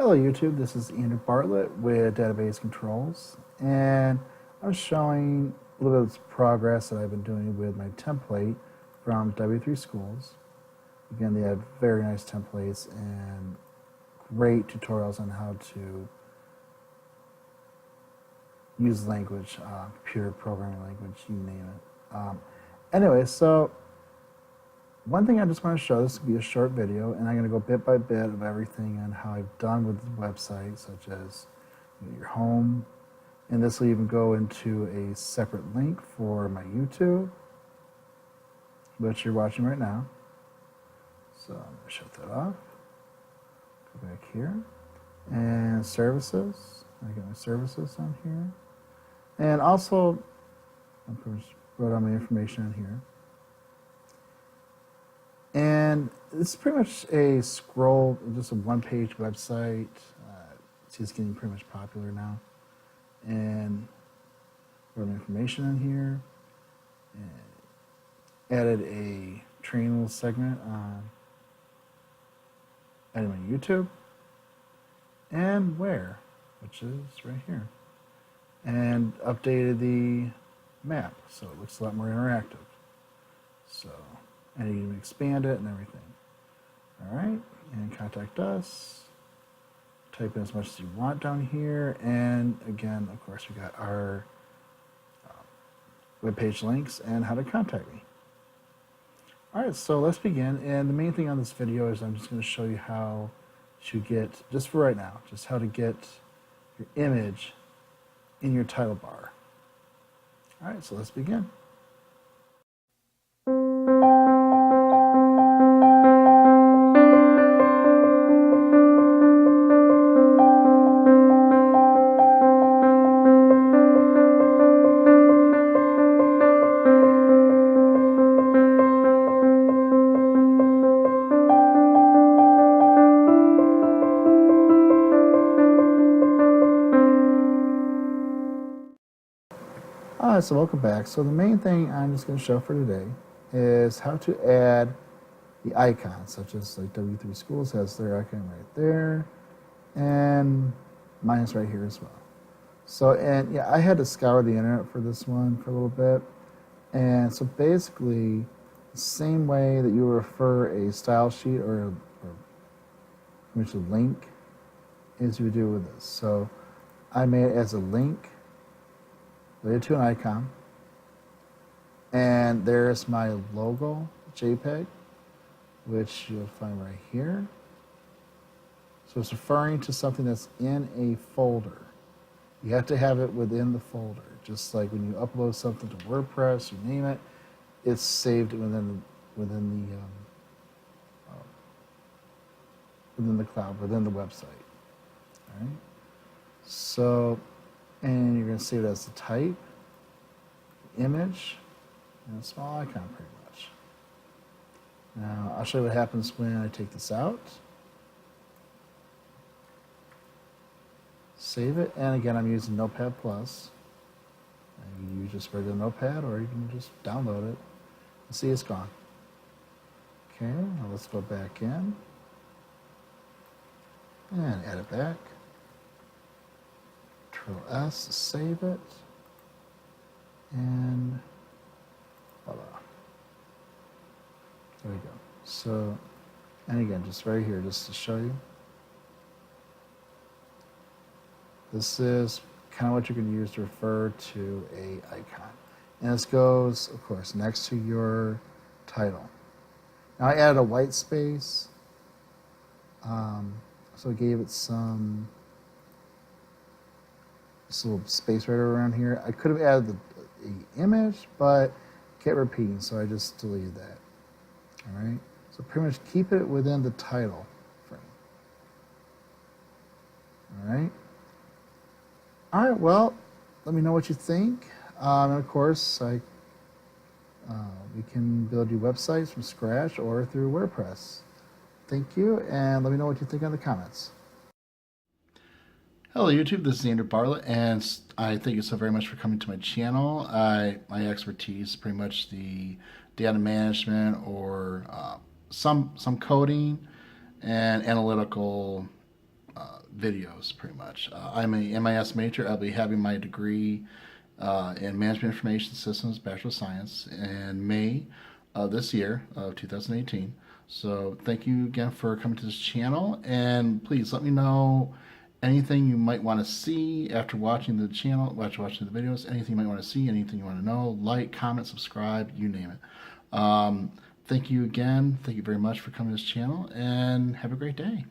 Hello YouTube, this is Andrew Bartlett with Database Controls, and I'm showing a little bit of progress that I've been doing with my template from W3 Schools. Again, they have very nice templates and great tutorials on how to use language, computer programming language, you name it. Anyway, so one thing I just want to show, this will be a short video, and I'm going to go bit by bit of everything on how I've done with the website, such as your home, and this will even go into a separate link for my YouTube, which you're watching right now. So I'm going to shut that off, go back here, and services, I got my services on here, and also I wrote all my information on here. And it's pretty much a scroll, just a one-page website. It's just getting pretty much popular now. And wrote information in here. And added a training little segment on added my YouTube. And where, which is right here. And updated the map, so it looks a lot more interactive. So. And you can expand it and everything. All right, and contact us. Type in as much as you want down here. And again, of course, we got our webpage links and how to contact me. All right, so let's begin. And the main thing on this video is I'm just going to show you how to get, just for right now, just how to get your image in your title bar. All right, so let's begin. Alright, so welcome back. So the main thing I'm just going to show for today is how to add the icons, such as like W3 Schools has their icon right there, and mine is right here as well. So, and yeah, I had to scour the internet for this one for a little bit, and so basically, the same way that you refer a style sheet or which a link is you would do with this. So I made it as a link related to an icon, and there's my logo JPEG, which you'll find right here. So it's referring to something that's in a folder. You have to have it within the folder, just like when you upload something to WordPress, you name it, it's saved within the cloud, within the website. All right. So. And you're going to save it as the type, image, and a small icon pretty much. Now, I'll show you what happens when I take this out. Save it, and again, I'm using Notepad+. You can use just regular Notepad, or you can just download it. And see, it's gone. Okay, now let's go back in and add it back. Control-S, save it, and voila. There we go. So, and again, just right here, just to show you. This is kind of what you're going to use to refer to a icon. And this goes, of course, next to your title. Now I added a white space, so I gave it some this little space right around here. I could have added the image, but it kept repeating, so I just deleted that. All right, so pretty much keep it within the title frame. All right, well, let me know what you think. And of course, we can build you websites from scratch or through WordPress. Thank you, and let me know what you think in the comments. Hello YouTube, this is Andrew Bartlett, and I thank you so very much for coming to my channel. My expertise is pretty much the data management or some coding and analytical videos, pretty much. I'm a MIS major. I'll be having my degree in Management Information Systems, Bachelor of Science, in May of this year, of 2018. So thank you again for coming to this channel, and please let me know anything you might want to see after watching the channel, after watching the videos, anything you might want to see, anything you want to know, like, comment, subscribe, you name it. Thank you again. Thank you very much for coming to this channel, and have a great day.